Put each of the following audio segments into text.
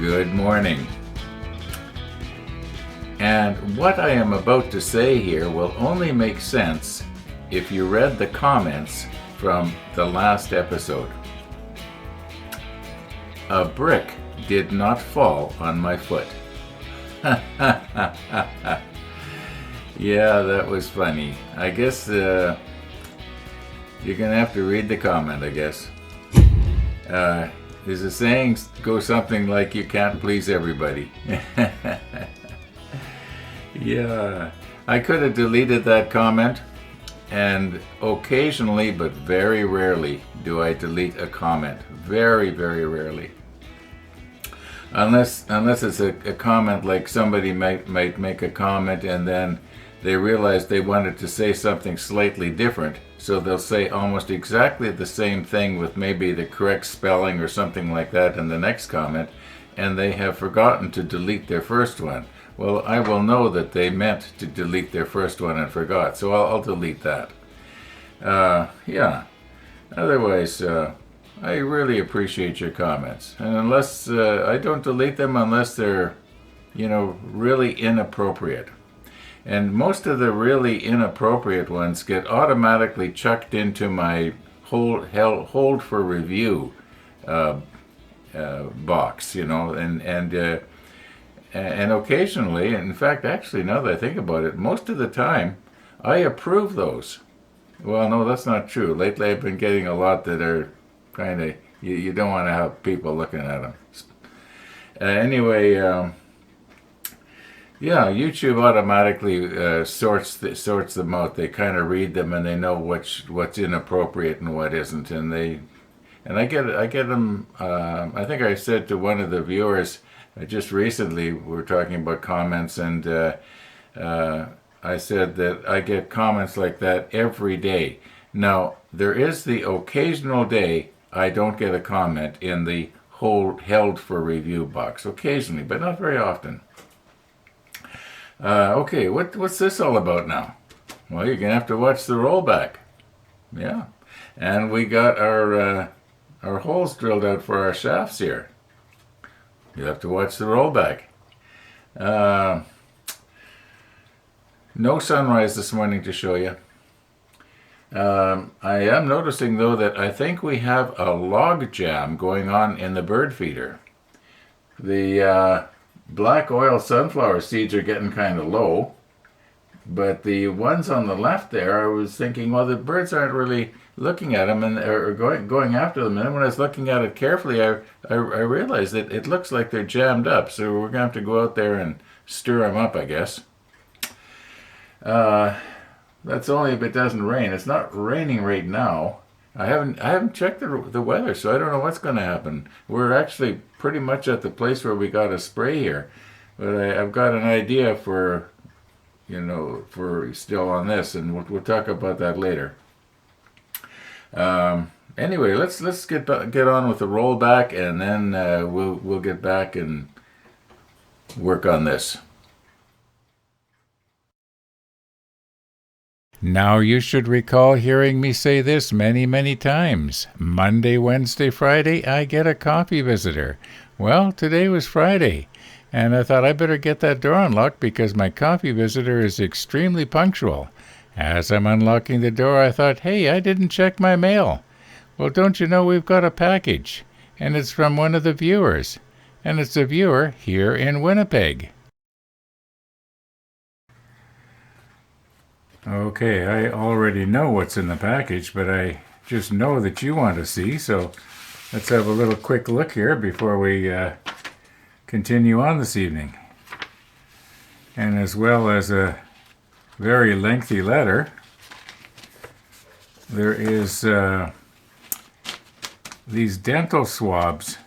Good morning. And what I am about to say here will only make sense if you read the comments from the last episode. A brick did not fall on my foot. Yeah, that was funny. I guess you're gonna have to read the comment, I guess. There's a saying goes something like, you can't please everybody. Yeah, I could have deleted that comment, and occasionally, but very rarely, do I delete a comment. Very, very rarely. Unless it's a comment like somebody might make a comment and then they realize they wanted to say something slightly different, so they'll say almost exactly the same thing with maybe the correct spelling or something like that in the next comment, and they have forgotten to delete their first one. Well, I will know that they meant to delete their first one and forgot, so I'll delete that. Yeah. Otherwise, I really appreciate your comments. And unless, I don't delete them unless they're, really inappropriate. And most of the really inappropriate ones get automatically chucked into my hold for review box, and occasionally, in fact, actually, now that I think about it, most of the time, I approve those. Well, no, that's not true. Lately, I've been getting a lot that are kind of, you don't want to have people looking at them. Anyway, yeah, YouTube automatically sorts them out. They kind of read them and they know what's inappropriate and what isn't. And I get them. I think I said to one of the viewers just recently, we were talking about comments, and I said that I get comments like that every day. Now, there is the occasional day I don't get a comment in the held for review box. Occasionally, but not very often. Okay, what's this all about now? Well, you're going to have to watch the rollback. Yeah. And we got our holes drilled out for our shafts here. You'll have to watch the rollback. No sunrise this morning to show you. I am noticing, though, that I think we have a log jam going on in the bird feeder. The black oil sunflower seeds are getting kind of low, but the ones on the left there, I was thinking, well, the birds aren't really looking at them and are going after them. And then when I was looking at it carefully, I realized that it looks like they're jammed up. So we're gonna have to go out there and stir them up, I guess. That's only if it doesn't rain. It's not raining right now. I haven't checked the weather, so I don't know what's going to happen. We're actually pretty much at the place where we got a spray here, but I've got an idea for still on this, and we'll talk about that later. Anyway, let's get on with the rollback, and then we'll get back and work on this. Now you should recall hearing me say this many, many times. Monday, Wednesday, Friday, I get a coffee visitor. Well, today was Friday, and I thought I better get that door unlocked because my coffee visitor is extremely punctual. As I'm unlocking the door, I thought, hey, I didn't check my mail. Well, don't you know we've got a package, and it's from one of the viewers, and it's a viewer here in Winnipeg. Okay, I already know what's in the package, but I just know that you want to see, so let's have a little quick look here before we continue on this evening. And as well as a very lengthy letter, there is these dental swabs,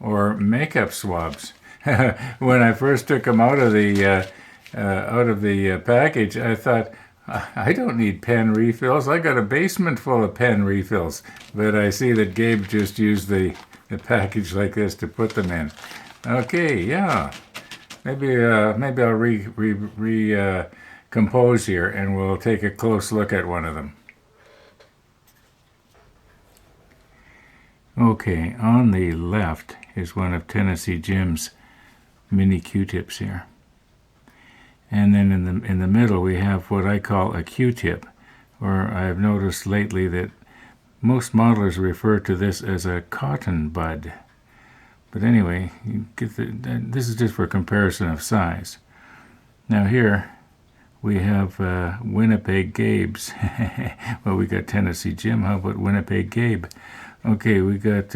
or makeup swabs. When I first took them out of the package, I thought, I don't need pen refills. I got a basement full of pen refills. But I see that Gabe just used the package like this to put them in. Okay, yeah. Maybe I'll recompose here, and we'll take a close look at one of them. Okay, on the left is one of Tennessee Jim's mini Q-tips here. And then in the middle we have what I call a Q-tip, or I've noticed lately that most modelers refer to this as a cotton bud. But anyway, this is just for comparison of size. Now here we have Winnipeg Gabe's. Well, we got Tennessee Jim. How about Winnipeg Gabe? Okay, we got.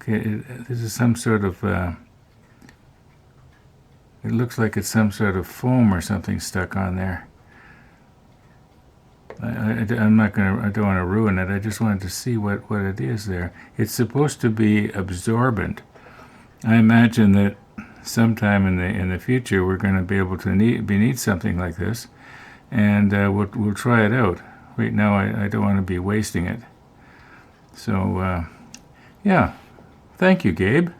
This is some sort of. It looks like it's some sort of foam or something stuck on there. I'm not gonna. I don't want to ruin it. I just wanted to see what it is there. It's supposed to be absorbent. I imagine that sometime in the future we're going to be able to need something like this, and we'll try it out. Right now I don't want to be wasting it. So yeah, thank you, Gabe.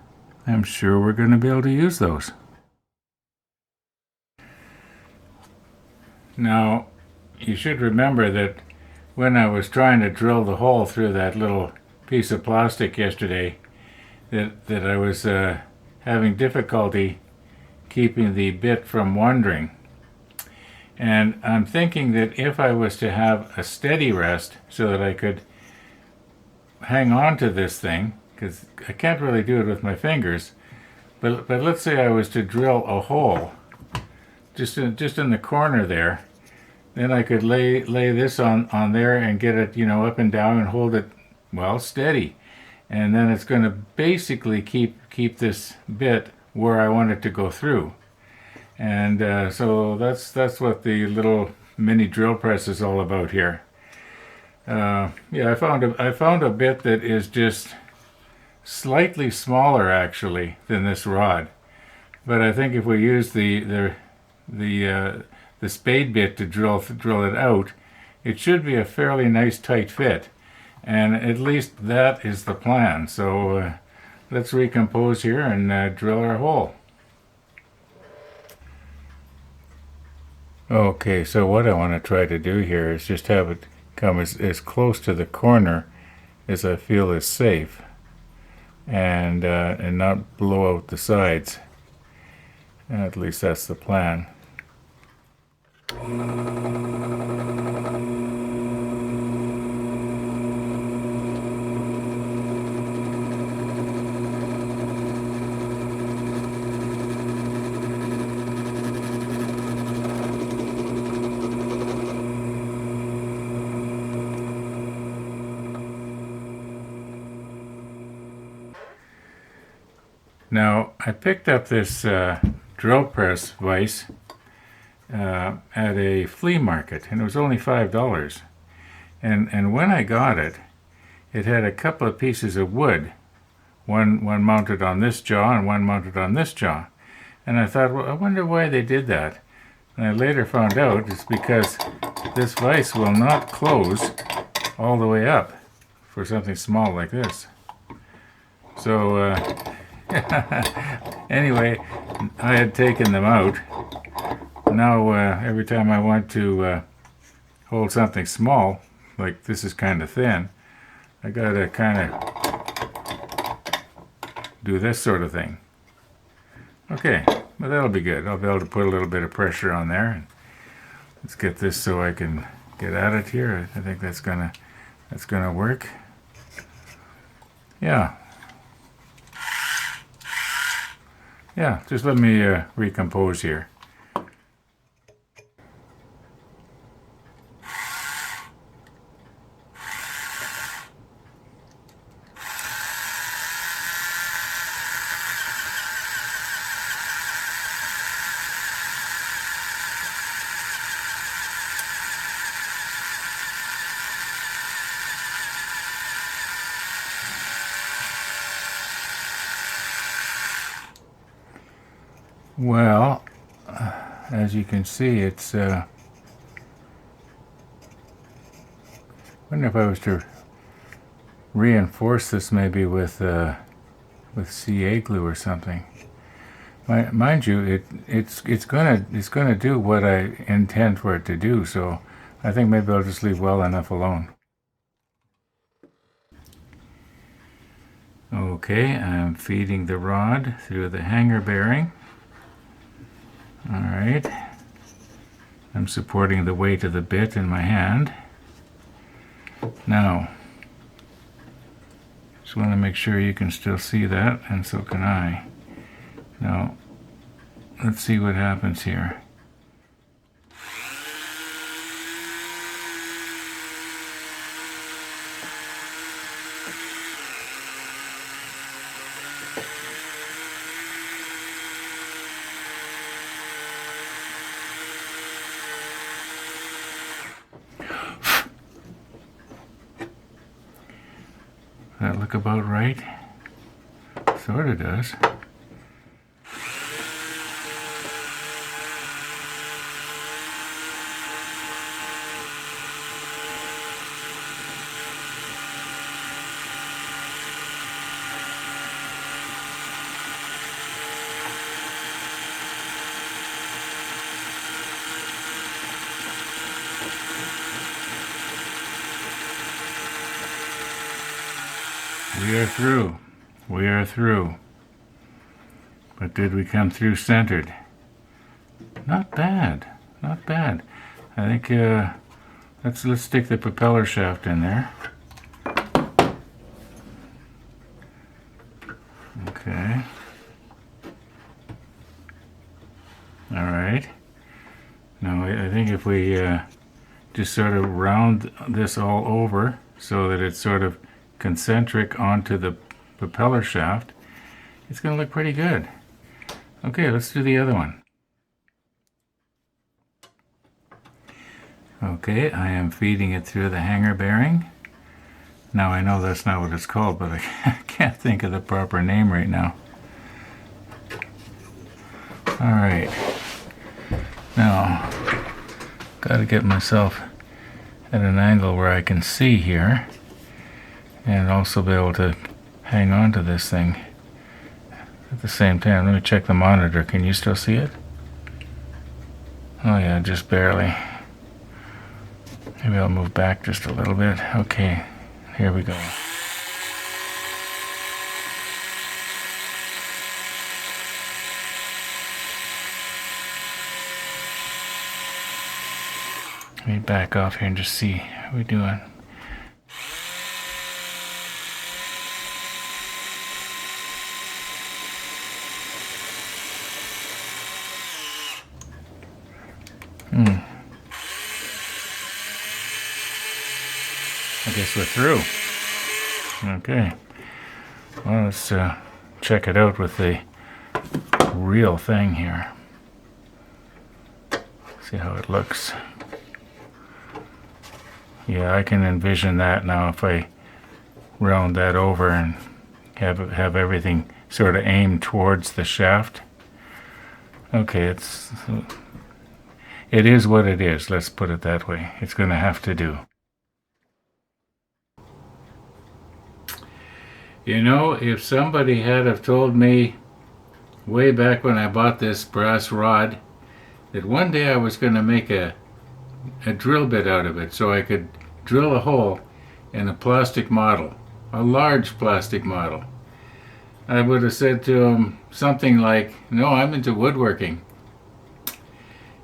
I'm sure we're going to be able to use those. Now, you should remember that when I was trying to drill the hole through that little piece of plastic yesterday, that I was having difficulty keeping the bit from wandering. And I'm thinking that if I was to have a steady rest so that I could hang on to this thing, because I can't really do it with my fingers, but let's say I was to drill a hole just in the corner there, then I could lay this on there and get it, up and down and hold it, well, steady. And then it's going to basically keep this bit where I want it to go through. And so that's what the little mini drill press is all about here. Yeah, I found a bit that is just slightly smaller actually than this rod. But I think if we use the spade bit to drill it out, it should be a fairly nice tight fit. And at least that is the plan. So let's recompose here and drill our hole. Okay, so what I want to try to do here is just have it come as close to the corner as I feel is safe, and not blow out the sides. At least that's the plan. Now, I picked up this drill press vise at a flea market, and it was only $5. And when I got it, it had a couple of pieces of wood, one mounted on this jaw and one mounted on this jaw. And I thought, well, I wonder why they did that. And I later found out it's because this vise will not close all the way up for something small like this. So anyway, I had taken them out. Now every time I want to hold something small, like this is kind of thin, I gotta kind of do this sort of thing. Okay, well that'll be good. I'll be able to put a little bit of pressure on there. Let's get this so I can get at it here. I think that's gonna work. Yeah. Yeah, just let me recompose here. Well, as you can see, it's I wonder if I was to reinforce this maybe with CA glue or something. Mind you, it's gonna do what I intend for it to do. So I think maybe I'll just leave well enough alone. Okay, I'm feeding the rod through the hanger bearing. All right. I'm supporting the weight of the bit in my hand. Now, just want to make sure you can still see that, and so can I. Now, let's see what happens here. That look about right? Sort of does. We are through. We are through. But did we come through centered? Not bad. Not bad. I think let's stick the propeller shaft in there. Okay. All right. Now I think if we just sort of round this all over so that it's sort of concentric onto the propeller shaft, it's going to look pretty good. Okay, let's do the other one. Okay, I am feeding it through the hanger bearing. Now I know that's not what it's called, but I can't think of the proper name right now. Alright, now got to get myself at an angle where I can see here and also be able to hang on to this thing at the same time. Let me check the monitor. Can you still see it? Oh yeah, just barely. Maybe I'll move back just a little bit. Okay, here we go. Let me back off here and just see how we're doing. I guess we're through. Okay. Well, let's check it out with the real thing here. See how it looks. Yeah, I can envision that now if I round that over and have everything sort of aimed towards the shaft. Okay, it is what it is. Let's put it that way. It's going to have to do. You know, if somebody had have told me way back when I bought this brass rod that one day I was going to make a drill bit out of it so I could drill a hole in a plastic model, a large plastic model, I would have said to him something like, no, I'm into woodworking.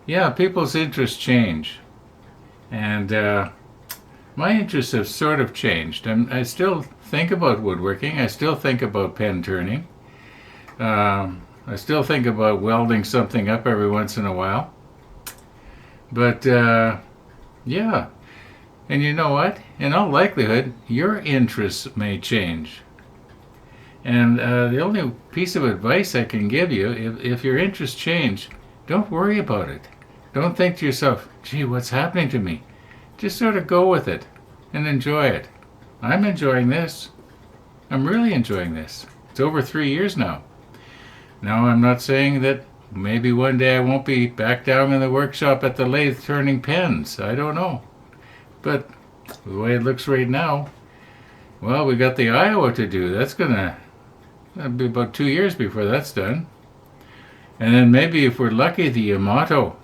Yeah, people's interests change. And my interests have sort of changed. I still think about woodworking. I still think about pen turning. I still think about welding something up every once in a while. But yeah, and you know what? In all likelihood, your interests may change. And the only piece of advice I can give you, if your interests change, don't worry about it. Don't think to yourself, gee, what's happening to me? Just sort of go with it and enjoy it. I'm enjoying this. I'm really enjoying this. It's over 3 years now. Now, I'm not saying that maybe one day I won't be back down in the workshop at the lathe turning pens. I don't know. But the way it looks right now, well, we got the Iowa to do. That'll be about 2 years before that's done. And then maybe if we're lucky, the Yamato.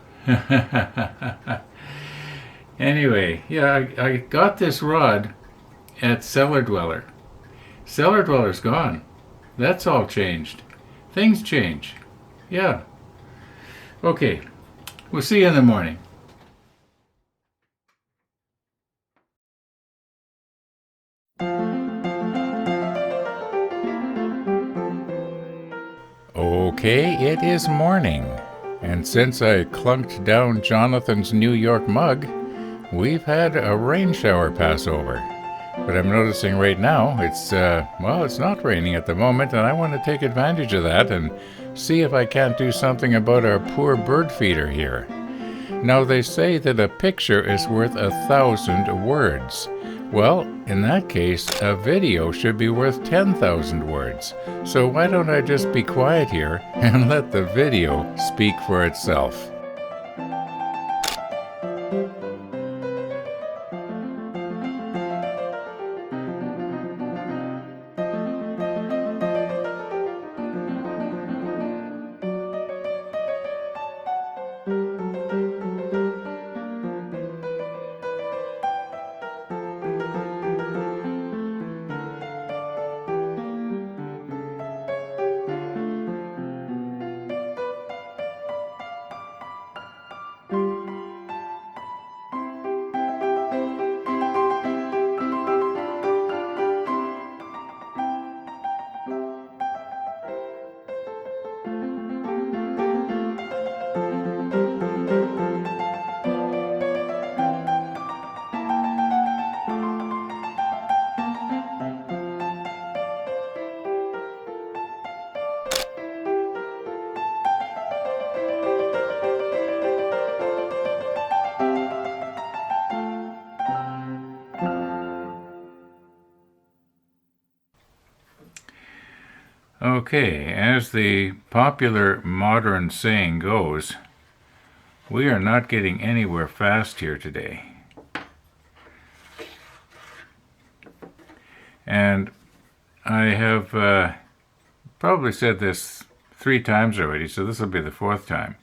Anyway, yeah, I got this rod at Cellar Dweller. Cellar dweller's gone. That's all changed. Things change. Yeah. Okay. We'll see you in the morning. Okay, it is morning. And since I clunked down Jonathan's New York mug, we've had a rain shower pass over. But I'm noticing right now it's not raining at the moment, and I want to take advantage of that and see if I can't do something about our poor bird feeder here. Now, they say that a picture is worth 1,000 words. Well, in that case, a video should be worth 10,000 words. So why don't I just be quiet here and let the video speak for itself? Okay, as the popular modern saying goes, we are not getting anywhere fast here today. And I have probably said this 3 times already, so this will be the 4th time,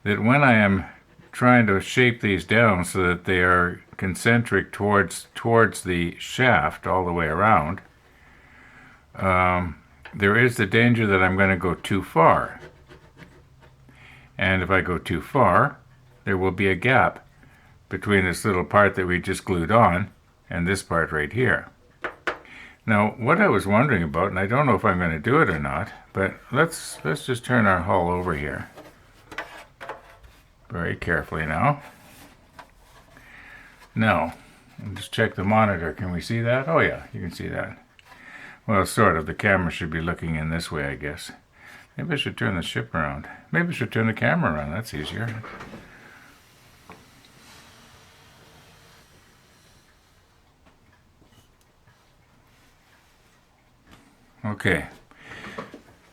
that when I am trying to shape these down so that they are concentric towards the shaft all the way around, there is the danger that I'm going to go too far. And if I go too far, there will be a gap between this little part that we just glued on and this part right here. Now, what I was wondering about, and I don't know if I'm going to do it or not, but let's just turn our hull over here. Very carefully now. Now, just check the monitor. Can we see that? Oh yeah, you can see that. Well, sort of. The camera should be looking in this way, I guess. Maybe I should turn the ship around. Maybe I should turn the camera around. That's easier. Okay.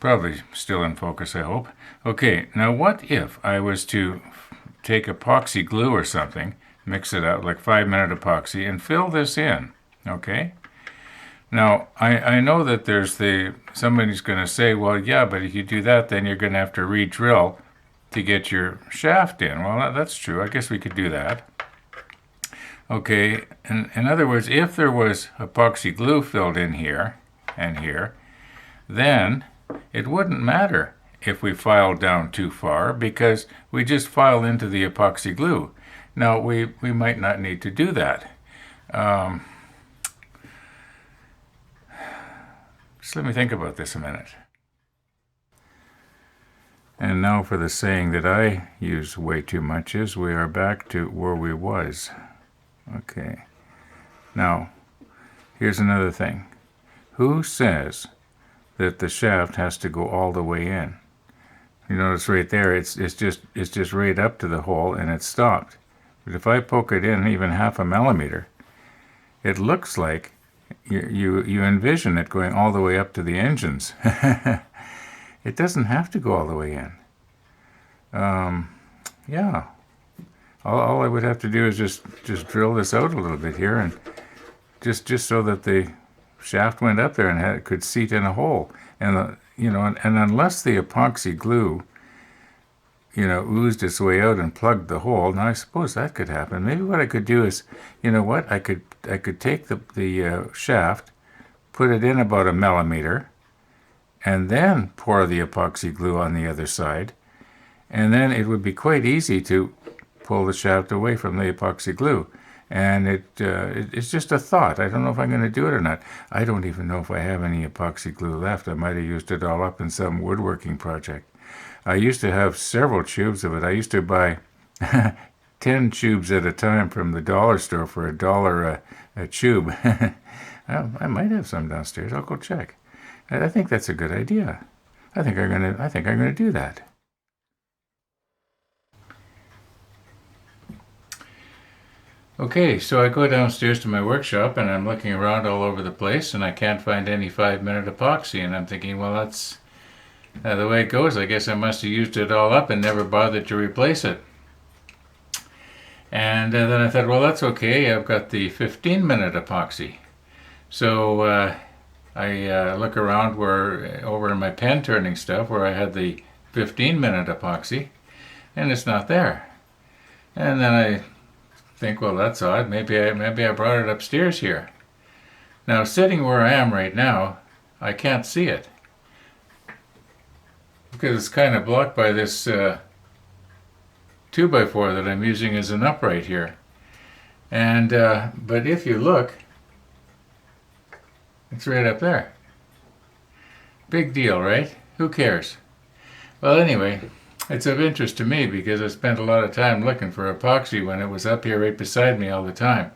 Probably still in focus, I hope. Okay, now what if I was to take epoxy glue or something, mix it up like 5-minute epoxy, and fill this in, okay? Now, I know that somebody's going to say, well, yeah, but if you do that, then you're going to have to re-drill to get your shaft in. Well, that's true. I guess we could do that. Okay, in other words, if there was epoxy glue filled in here and here, then it wouldn't matter if we filed down too far because we just file into the epoxy glue. Now, we might not need to do that. Just let me think about this a minute. And now for the saying that I use way too much is we are back to where we was. Okay. Now, here's another thing. Who says that the shaft has to go all the way in? You notice right there, it's just right up to the hole and it's stopped. But if I poke it in even 0.5 millimeter, it looks like you envision it going all the way up to the engines. It doesn't have to go all the way in. Yeah. All I would have to do is just drill this out a little bit here, and just so that the shaft went up there and could seat in a hole. And and unless the epoxy glue, oozed its way out and plugged the hole. Now I suppose that could happen. Maybe what I could do is, I could take the shaft, put it in about a millimeter, and then pour the epoxy glue on the other side, and then it would be quite easy to pull the shaft away from the epoxy glue. And it's just a thought. I don't know if I'm going to do it or not. I don't even know if I have any epoxy glue left. I might have used it all up in some woodworking project. I used to have several tubes of it. I used to buy 10 tubes at a time from the dollar store for $1 a tube. I might have some downstairs. I'll go check. I think that's a good idea. I think I'm gonna do that. Okay, so I go downstairs to my workshop and I'm looking around all over the place and I can't find any 5-minute epoxy, and I'm thinking, well, that's the way it goes. I guess I must have used it all up and never bothered to replace it. And then I thought, well, that's okay. I've got the 15-minute epoxy. So I look around over in my pen turning stuff where I had the 15-minute epoxy, and it's not there. And then I think, well, that's odd. Maybe I brought it upstairs here. Now, sitting where I am right now, I can't see it because it's kind of blocked by this 2x4 that I'm using as an upright here. And but if you look, it's right up there. Big deal, right? Who cares? Well, anyway, it's of interest to me because I spent a lot of time looking for epoxy when it was up here right beside me all the time.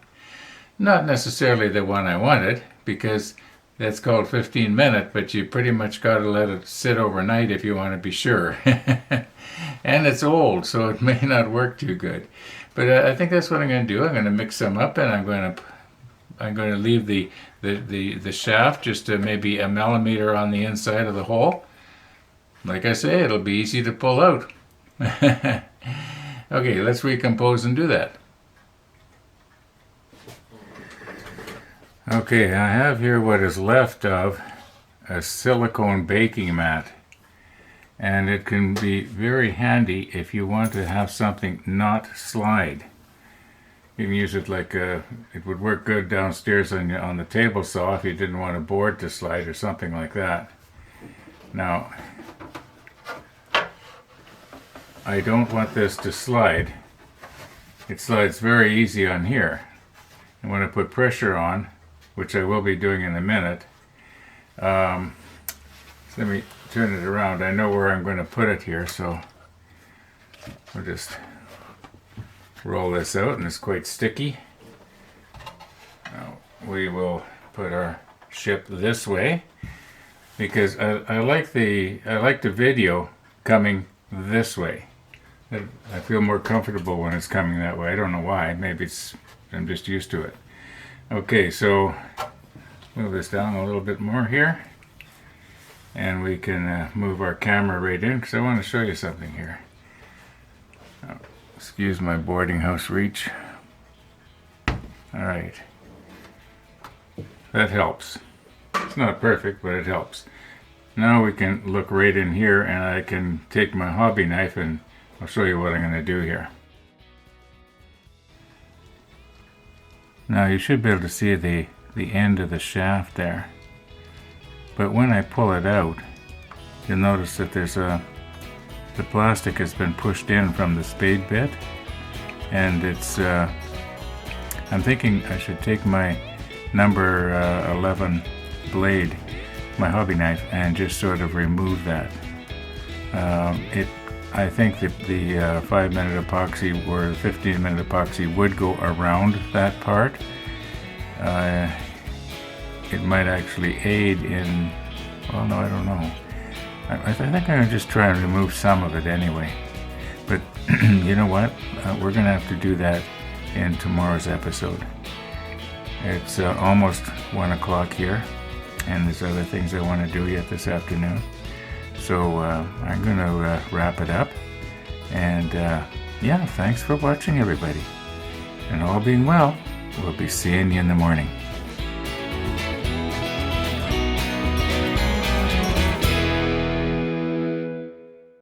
Not necessarily the one I wanted, because that's called 15-minute, but you pretty much got to let it sit overnight if you want to be sure. And it's old, so it may not work too good. But I think that's what I'm going to do. I'm going to mix some up, and I'm going to leave the shaft just maybe a millimeter on the inside of the hole. Like I say, it'll be easy to pull out. Okay, let's recompose and do that. Okay, I have here what is left of a silicone baking mat. And it can be very handy if you want to have something not slide. You can use it like it would work good downstairs on the table saw if you didn't want a board to slide or something like that. Now, I don't want this to slide. It slides very easy on here. And when I put pressure on, which I will be doing in a minute, so let me turn it around. I know where I'm going to put it here, so we'll just roll this out, and it's quite sticky. Now we will put our ship this way because I like the video coming this way. I feel more comfortable when it's coming that way. I don't know why. Maybe I'm just used to it. Okay, so move this down a little bit more here, and we can move our camera right in because I want to show you something here. Excuse my boarding house reach. All right, that helps. It's not perfect, but it helps. Now we can look right in here, and I can take my hobby knife and I'll show you what I'm going to do here. Now you should be able to see the end of the shaft there. But when I pull it out, you'll notice that there's the plastic has been pushed in from the spade bit, and it's I'm thinking I should take my number 11 blade, my hobby knife, and just sort of remove that. I think that the 5-minute epoxy or the 15-minute epoxy would go around that part. It might actually aid in, well, no, I don't know. I think I'm going to just try and remove some of it anyway. But you know what? We're going to have to do that in tomorrow's episode. It's almost 1 o'clock here, and there's other things I want to do yet this afternoon. So I'm going to wrap it up. And yeah, thanks for watching, everybody. And all being well, we'll be seeing you in the morning.